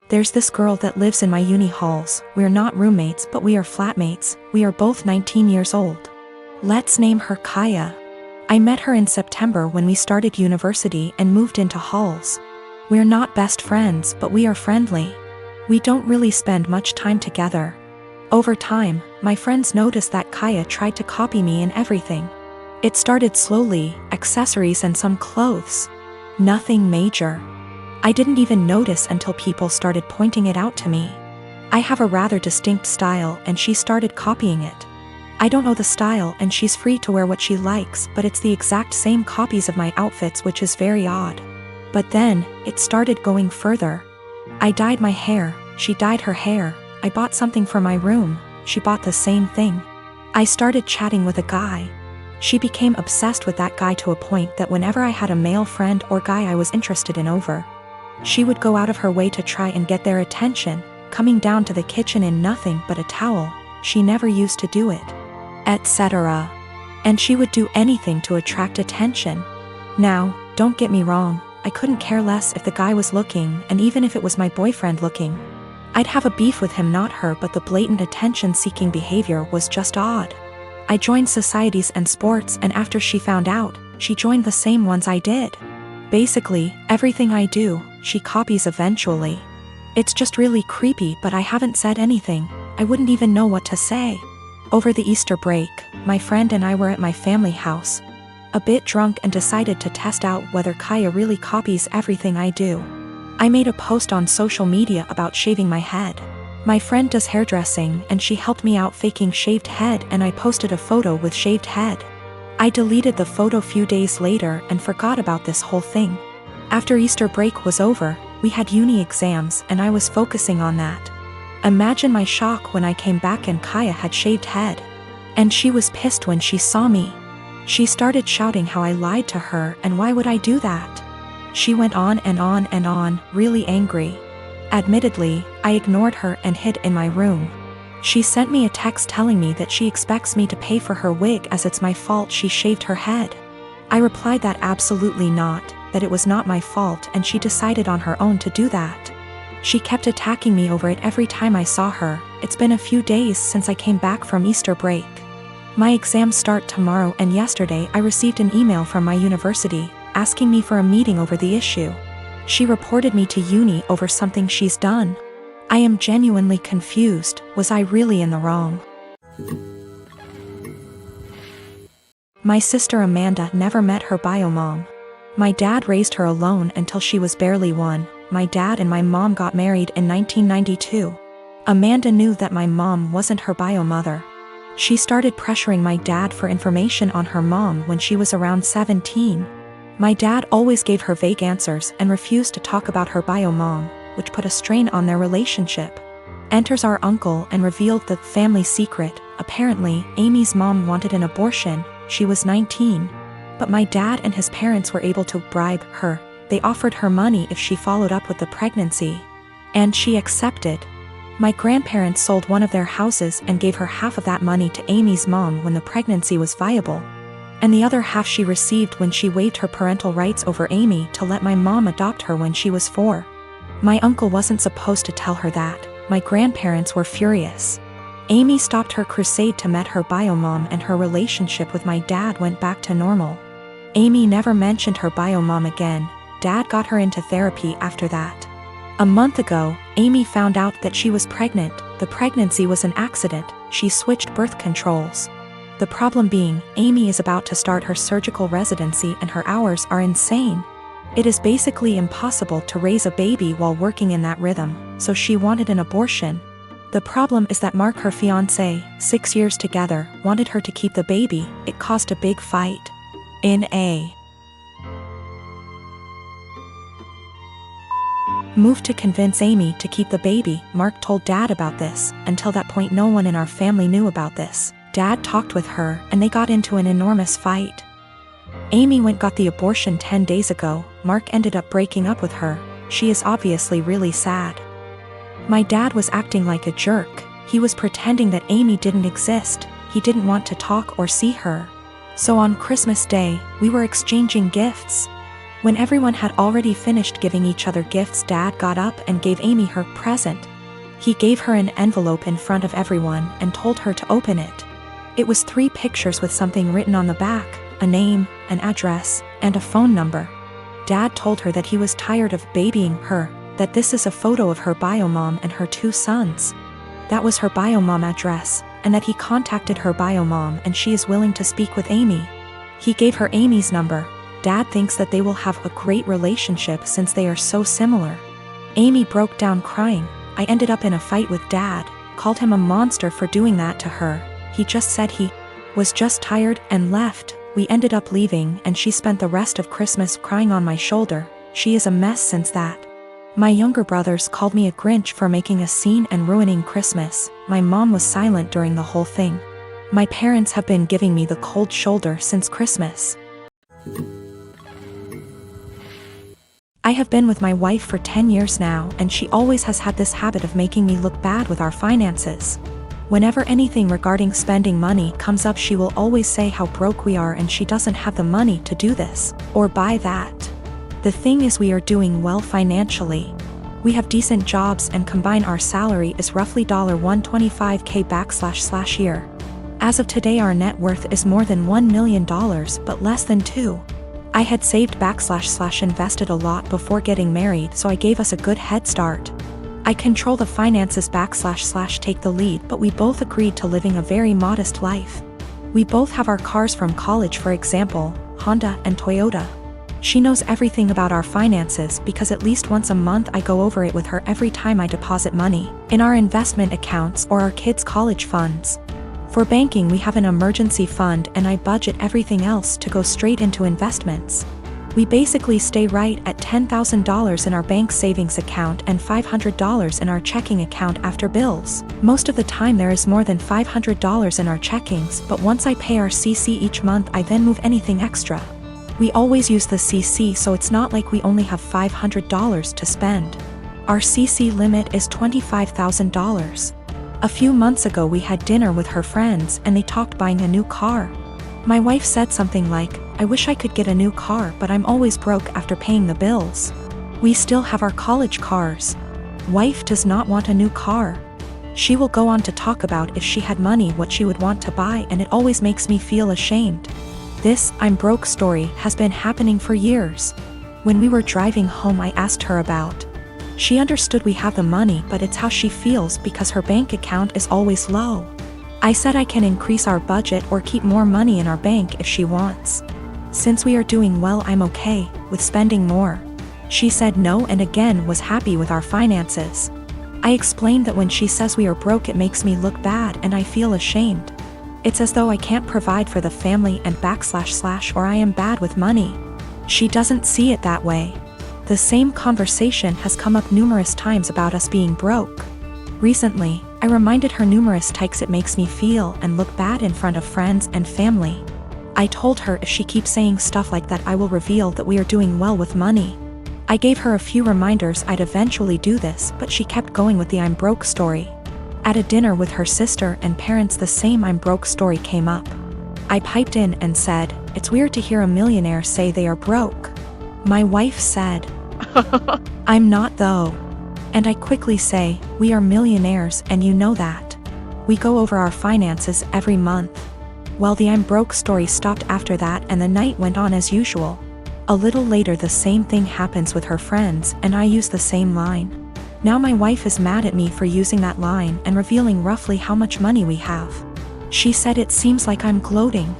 There's this girl that lives in my uni halls. We're not roommates, but we are flatmates. We are both 19 years old. Let's name her Kaya. I met her in September when we started university and moved into halls. We're not best friends, but we are friendly. We don't really spend much time together. Over time, my friends noticed that Kaya tried to copy me in everything. It started slowly, accessories and some clothes. Nothing major. I didn't even notice until people started pointing it out to me. I have a rather distinct style and she started copying it. I don't know the style and she's free to wear what she likes, but it's the exact same copies of my outfits, which is very odd. But then, it started going further. I dyed my hair, she dyed her hair. I bought something for my room, she bought the same thing. I started chatting with a guy. She became obsessed with that guy to a point that whenever I had a male friend or guy I was interested in over, she would go out of her way to try and get their attention, coming down to the kitchen in nothing but a towel. She never used to do it, etc. And she would do anything to attract attention. Now, don't get me wrong, I couldn't care less if the guy was looking, and even if it was my boyfriend looking. I'd have a beef with him, not her, but the blatant attention-seeking behavior was just odd. I joined societies and sports, and after she found out, she joined the same ones I did. Basically, everything I do, she copies eventually. It's just really creepy, but I haven't said anything. I wouldn't even know what to say. Over the Easter break, my friend and I were at my family house, a bit drunk, and decided to test out whether Kaya really copies everything I do. I made a post on social media about shaving my head. My friend does hairdressing and she helped me out faking shaved head, and I posted a photo with shaved head. I deleted the photo few days later and forgot about this whole thing. After Easter break was over, we had uni exams and I was focusing on that. Imagine my shock when I came back and Kaya had shaved head. And she was pissed when she saw me. She started shouting how I lied to her and why would I do that. She went on and on and on, really angry. Admittedly, I ignored her and hid in my room. She sent me a text telling me that she expects me to pay for her wig as it's my fault she shaved her head. I replied that absolutely not, that it was not my fault, and she decided on her own to do that. She kept attacking me over it every time I saw her. It's been a few days since I came back from Easter break. My exams start tomorrow, and yesterday I received an email from my university, asking me for a meeting over the issue. She reported me to uni over something she's done. I am genuinely confused. Was I really in the wrong? My sister Amanda never met her bio mom. My dad raised her alone until she was barely 1. My dad and my mom got married in 1992. Amanda knew that my mom wasn't her bio mother. She started pressuring my dad for information on her mom when she was around 17. My dad always gave her vague answers and refused to talk about her bio mom, which put a strain on their relationship. Enters our uncle and revealed the family secret. Apparently, Amy's mom wanted an abortion. She was 19. But my dad and his parents were able to bribe her. They offered her money if she followed up with the pregnancy. And she accepted. My grandparents sold one of their houses and gave her half of that money to Amy's mom when the pregnancy was viable. And the other half she received when she waived her parental rights over Amy to let my mom adopt her when she was 4. My uncle wasn't supposed to tell her that. My grandparents were furious. Amy stopped her crusade to meet her bio mom, and her relationship with my dad went back to normal. Amy never mentioned her bio mom again. Dad got her into therapy after that. A month ago, Amy found out that she was pregnant. The pregnancy was an accident. She switched birth controls. The problem being, Amy is about to start her surgical residency and her hours are insane. It is basically impossible to raise a baby while working in that rhythm, so she wanted an abortion. The problem is that Mark, her fiancé, 6 years together, wanted her to keep the baby. It caused a big fight. In a move to convince Amy to keep the baby, Mark told Dad about this. Until that point, no one in our family knew about this. Dad talked with her, and they got into an enormous fight. Amy got the abortion 10 days ago. Mark ended up breaking up with her. She is obviously really sad. My dad was acting like a jerk. He was pretending that Amy didn't exist. He didn't want to talk or see her. So on Christmas Day, we were exchanging gifts. When everyone had already finished giving each other gifts, Dad got up and gave Amy her present. He gave her an envelope in front of everyone and told her to open it. It was 3 pictures with something written on the back, a name, an address, and a phone number. Dad told her that he was tired of babying her, that this is a photo of her bio mom and her 2 sons. That was her bio mom address, and that he contacted her bio mom and she is willing to speak with Amy. He gave her Amy's number. Dad thinks that they will have a great relationship since they are so similar. Amy broke down crying. I ended up in a fight with Dad, called him a monster for doing that to her. He just said he was just tired and left. We ended up leaving and she spent the rest of Christmas crying on my shoulder. She is a mess since that. My younger brothers called me a Grinch for making a scene and ruining Christmas. My mom was silent during the whole thing. My parents have been giving me the cold shoulder since Christmas. I have been with my wife for 10 years now, and she always has had this habit of making me look bad with our finances. Whenever anything regarding spending money comes up, she will always say how broke we are and she doesn't have the money to do this or buy that. The thing is, we are doing well financially. We have decent jobs and combine our salary is roughly $125K //year. As of today, our net worth is more than $1 million but less than 2. I had saved / invested a lot before getting married, so I gave us a good head start. I control the finances / take the lead, but we both agreed to living a very modest life. We both have our cars from college, for example, Honda and Toyota. She knows everything about our finances because at least once a month I go over it with her every time I deposit money in our investment accounts or our kids' college funds. For banking, we have an emergency fund and I budget everything else to go straight into investments. We basically stay right at $10,000 in our bank savings account and $500 in our checking account after bills. Most of the time there is more than $500 in our checkings, but once I pay our CC each month, I then move anything extra. We always use the CC, so it's not like we only have $500 to spend. Our CC limit is $25,000. A few months ago we had dinner with her friends and they talked buying a new car. My wife said something like, "I wish I could get a new car, but I'm always broke after paying the bills." We still have our college cars. Wife does not want a new car. She will go on to talk about if she had money what she would want to buy, and it always makes me feel ashamed. This "I'm broke" story has been happening for years. When we were driving home, I asked her about. She understood we have the money, but it's how she feels because her bank account is always low. I said I can increase our budget or keep more money in our bank if she wants. Since we are doing well, I'm okay with spending more. She said no and again was happy with our finances. I explained that when she says we are broke, it makes me look bad and I feel ashamed. It's as though I can't provide for the family and / or I am bad with money. She doesn't see it that way. The same conversation has come up numerous times about us being broke. Recently, I reminded her numerous times it makes me feel and look bad in front of friends and family. I told her if she keeps saying stuff like that, I will reveal that we are doing well with money. I gave her a few reminders I'd eventually do this, but she kept going with the "I'm broke" story. At a dinner with her sister and parents, the same "I'm broke" story came up. I piped in and said, "It's weird to hear a millionaire say they are broke." My wife said, "I'm not though." And I quickly say, "We are millionaires and you know that. We go over our finances every month." Well, the "I'm broke" story stopped after that and the night went on as usual. A little later the same thing happens with her friends and I use the same line. Now my wife is mad at me for using that line and revealing roughly how much money we have. She said it seems like I'm gloating.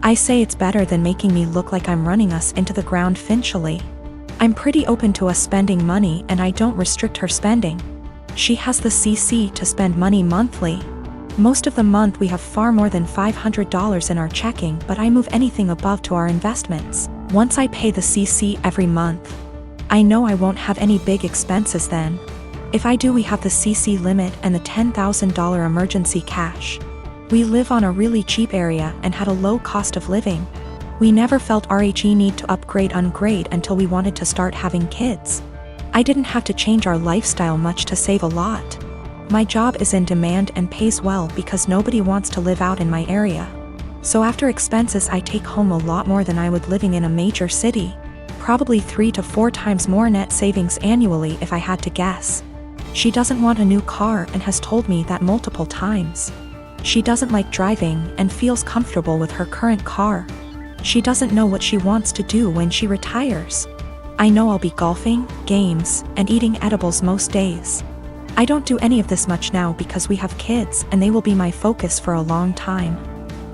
I say it's better than making me look like I'm running us into the ground financially. I'm pretty open to us spending money and I don't restrict her spending. She has the CC to spend money monthly. Most of the month we have far more than $500 in our checking, but I move anything above to our investments. Once I pay the CC every month, I know I won't have any big expenses then. If I do, we have the CC limit and the $10,000 emergency cash. We live on a really cheap area and had a low cost of living. We never felt RHE need to upgrade until we wanted to start having kids. I didn't have to change our lifestyle much to save a lot. My job is in demand and pays well because nobody wants to live out in my area. So after expenses I take home a lot more than I would living in a major city. Probably 3 to 4 times more net savings annually if I had to guess. She doesn't want a new car and has told me that multiple times. She doesn't like driving and feels comfortable with her current car. She doesn't know what she wants to do when she retires. I know I'll be golfing, games, and eating edibles most days. I don't do any of this much now because we have kids and they will be my focus for a long time.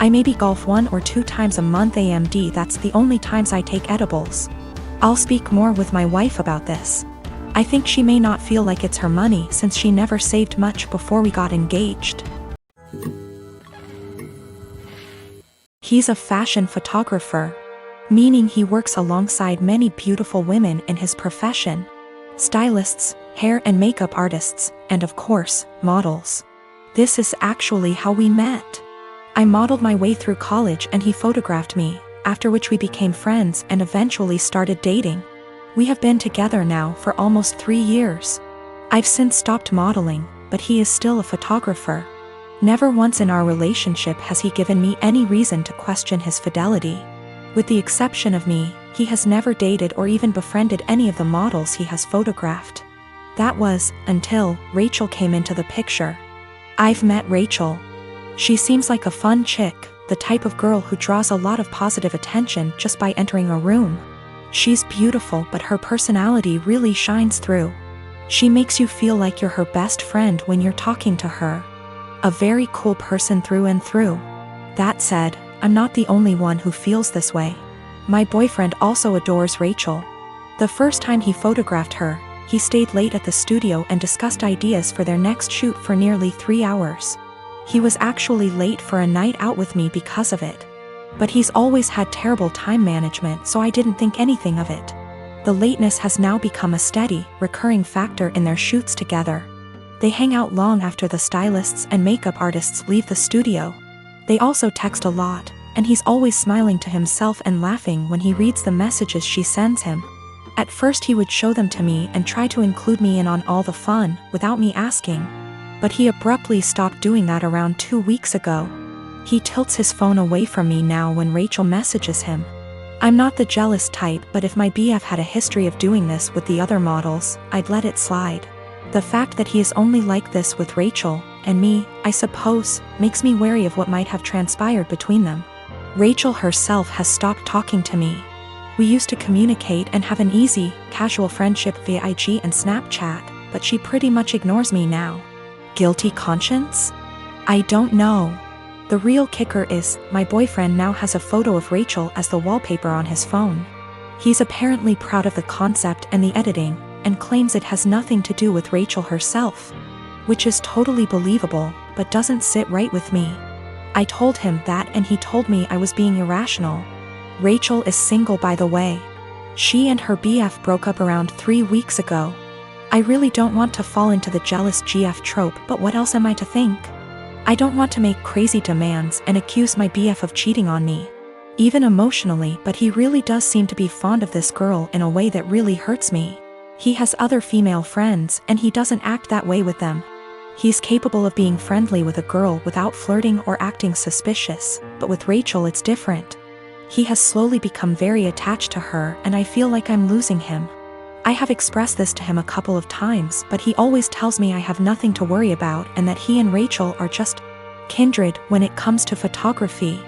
I maybe golf 1 or 2 times a month AMD, that's the only times I take edibles. I'll speak more with my wife about this. I think she may not feel like it's her money since she never saved much before we got engaged. He's a fashion photographer, meaning he works alongside many beautiful women in his profession. Stylists, hair and makeup artists, and of course, models. This is actually how we met. I modeled my way through college and he photographed me, after which we became friends and eventually started dating. We have been together now for almost 3 years. I've since stopped modeling, but he is still a photographer. Never once in our relationship has he given me any reason to question his fidelity. With the exception of me, he has never dated or even befriended any of the models he has photographed. That was, until Rachel came into the picture. I've met Rachel. She seems like a fun chick, the type of girl who draws a lot of positive attention just by entering a room. She's beautiful, but her personality really shines through. She makes you feel like you're her best friend when you're talking to her. A very cool person through and through. That said, I'm not the only one who feels this way. My boyfriend also adores Rachel. The first time he photographed her, he stayed late at the studio and discussed ideas for their next shoot for nearly 3 hours. He was actually late for a night out with me because of it. But he's always had terrible time management, so I didn't think anything of it. The lateness has now become a steady, recurring factor in their shoots together. They hang out long after the stylists and makeup artists leave the studio. They also text a lot, and he's always smiling to himself and laughing when he reads the messages she sends him. At first he would show them to me and try to include me in on all the fun, without me asking. But he abruptly stopped doing that around 2 weeks ago. He tilts his phone away from me now when Rachel messages him. I'm not the jealous type, but if my BF had a history of doing this with the other models, I'd let it slide. The fact that he is only like this with Rachel, and me, I suppose, makes me wary of what might have transpired between them. Rachel herself has stopped talking to me. We used to communicate and have an easy, casual friendship via IG and Snapchat, but she pretty much ignores me now. Guilty conscience? I don't know. The real kicker is, my boyfriend now has a photo of Rachel as the wallpaper on his phone. He's apparently proud of the concept and the editing, and claims it has nothing to do with Rachel herself. Which is totally believable, but doesn't sit right with me. I told him that and he told me I was being irrational. Rachel is single, by the way. She and her BF broke up around 3 weeks ago. I really don't want to fall into the jealous GF trope, but what else am I to think? I don't want to make crazy demands and accuse my BF of cheating on me. Even emotionally, but he really does seem to be fond of this girl in a way that really hurts me. He has other female friends and he doesn't act that way with them. He's capable of being friendly with a girl without flirting or acting suspicious, but with Rachel it's different. He has slowly become very attached to her and I feel like I'm losing him. I have expressed this to him a couple of times, but he always tells me I have nothing to worry about and that he and Rachel are just kindred when it comes to photography.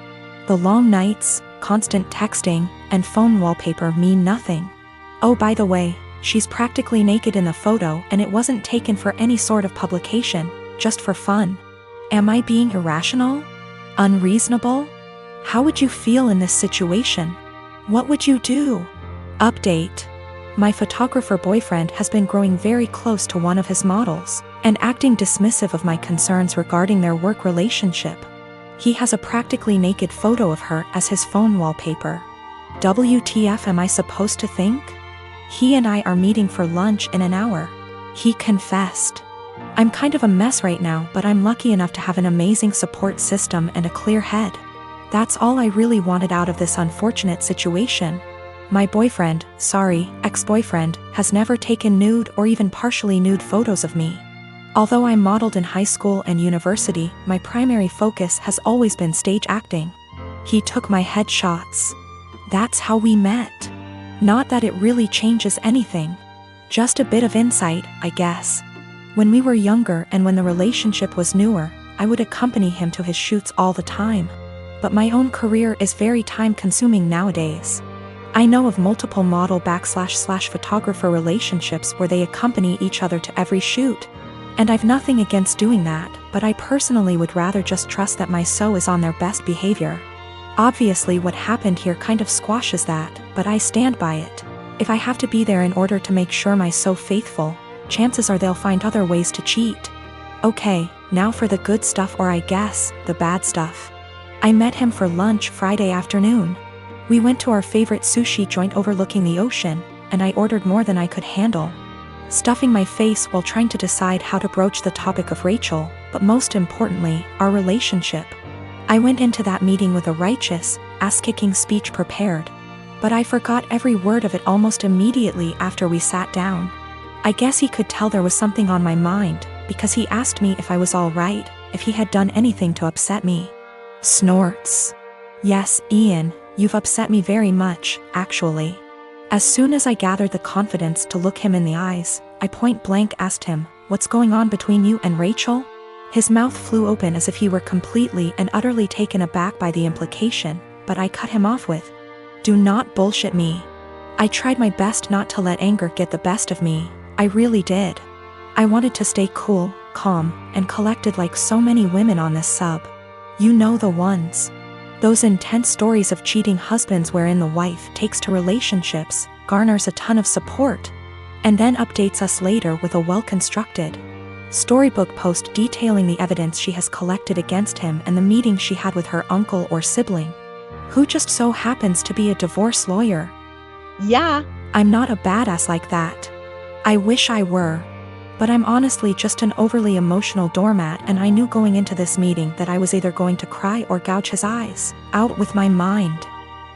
The long nights, constant texting, and phone wallpaper mean nothing. Oh, by the way, she's practically naked in the photo and it wasn't taken for any sort of publication, just for fun. Am I being irrational? Unreasonable? How would you feel in this situation? What would you do? Update. My photographer boyfriend has been growing very close to one of his models, and acting dismissive of my concerns regarding their work relationship. He has a practically naked photo of her as his phone wallpaper. WTF am I supposed to think? He and I are meeting for lunch in an hour. He confessed. I'm kind of a mess right now, but I'm lucky enough to have an amazing support system and a clear head. That's all I really wanted out of this unfortunate situation. My boyfriend, ex-boyfriend, has never taken nude or even partially nude photos of me. Although I modeled in high school and university, my primary focus has always been stage acting. He took my headshots. That's how we met. Not that it really changes anything. Just a bit of insight, I guess. When we were younger and when the relationship was newer, I would accompany him to his shoots all the time. But my own career is very time-consuming nowadays. I know of multiple model/photographer relationships where they accompany each other to every shoot. And I've nothing against doing that, but I personally would rather just trust that my so is on their best behavior. Obviously what happened here kind of squashes that, but I stand by it. If I have to be there in order to make sure my so faithful, chances are they'll find other ways to cheat. Okay, now for the good stuff, or I guess, the bad stuff. I met him for lunch Friday afternoon. We went to our favorite sushi joint overlooking the ocean, and I ordered more than I could handle, stuffing my face while trying to decide how to broach the topic of Rachel, but most importantly, our relationship. I went into that meeting with a righteous, ass-kicking speech prepared, but I forgot every word of it almost immediately after we sat down. I guess he could tell there was something on my mind, because he asked me if I was all right, if he had done anything to upset me. Snorts. Yes, Ian, you've upset me very much, actually. As soon as I gathered the confidence to look him in the eyes, I point blank asked him, "What's going on between you and Rachel?" His mouth flew open as if he were completely and utterly taken aback by the implication, but I cut him off with, "Do not bullshit me." I tried my best not to let anger get the best of me, I really did. I wanted to stay cool, calm, and collected like so many women on this sub. You know the ones. Those intense stories of cheating husbands wherein the wife takes to relationships, garners a ton of support, and then updates us later with a well-constructed storybook post detailing the evidence she has collected against him and the meeting she had with her uncle or sibling, who just so happens to be a divorce lawyer. Yeah, I'm not a badass like that. I wish I were. But I'm honestly just an overly emotional doormat, and I knew going into this meeting that I was either going to cry or gouge his eyes out with my mind.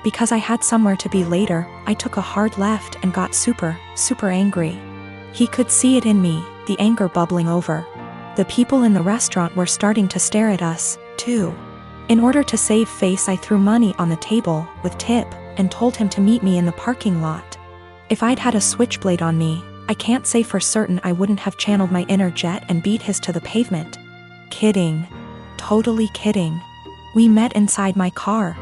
Because I had somewhere to be later, I took a hard left and got super angry. He could see it in me, the anger bubbling over. The people in the restaurant were starting to stare at us, too. In order to save face, I threw money on the table, with tip, and told him to meet me in the parking lot. If I'd had a switchblade on me, I can't say for certain I wouldn't have channeled my inner jet and beat his to the pavement. Kidding. Totally kidding. We met inside my car.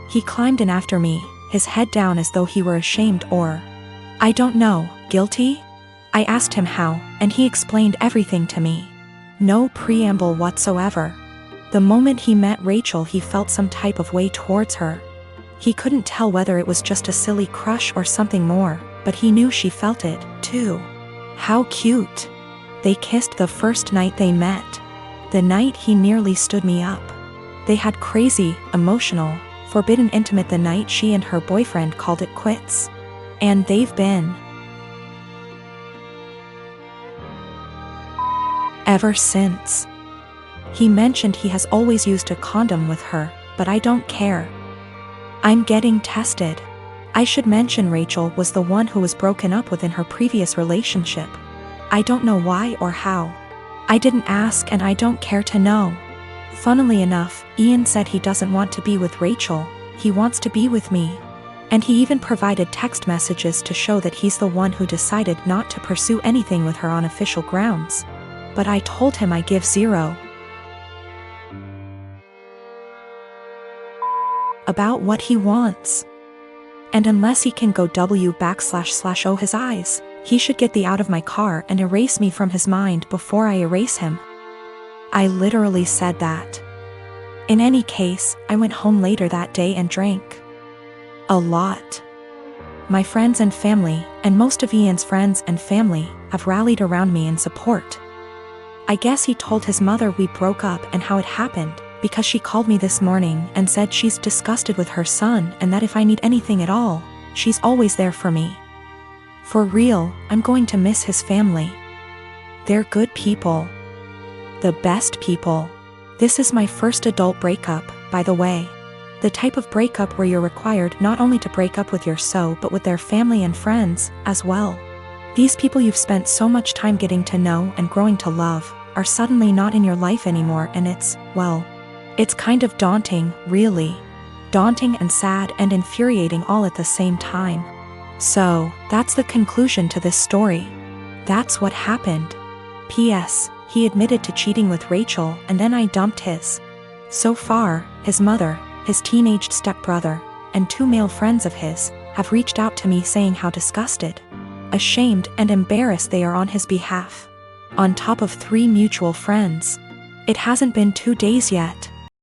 He climbed in after me, his head down as though he were ashamed or, I don't know, guilty? I asked him how, and he explained everything to me. No preamble whatsoever. The moment he met Rachel, he felt some type of way towards her. He couldn't tell whether it was just a silly crush or something more, but he knew she felt it, too. How cute. They kissed the first night they met. The night he nearly stood me up. They had crazy, emotional, forbidden intimate the night she and her boyfriend called it quits. And they've been ever since. He mentioned he has always used a condom with her, but I don't care. I'm getting tested. I should mention Rachel was the one who was broken up with in her previous relationship. I don't know why or how. I didn't ask and I don't care to know. Funnily enough, Ian said he doesn't want to be with Rachel, he wants to be with me. And he even provided text messages to show that he's the one who decided not to pursue anything with her on official grounds. But I told him I give zero about what he wants. And unless he can go // his eyes, he should get the out of my car and erase me from his mind before I erase him. I literally said that. In any case, I went home later that day and drank a lot. My friends and family, and most of Ian's friends and family, have rallied around me in support. I guess he told his mother we broke up and how it happened, because she called me this morning and said she's disgusted with her son and that if I need anything at all, she's always there for me. For real, I'm going to miss his family. They're good people. The best people. This is my first adult breakup, by the way. The type of breakup where you're required not only to break up with your so but with their family and friends, as well. These people you've spent so much time getting to know and growing to love, are suddenly not in your life anymore, and it's, well, it's kind of daunting, really. Daunting and sad and infuriating all at the same time. So, that's the conclusion to this story. That's what happened. P.S. He admitted to cheating with Rachel and then I dumped his. So far, his mother, his teenaged stepbrother, and 2 male friends of his have reached out to me saying how disgusted, ashamed, and embarrassed they are on his behalf. On top of 3 mutual friends. It hasn't been 2 days yet.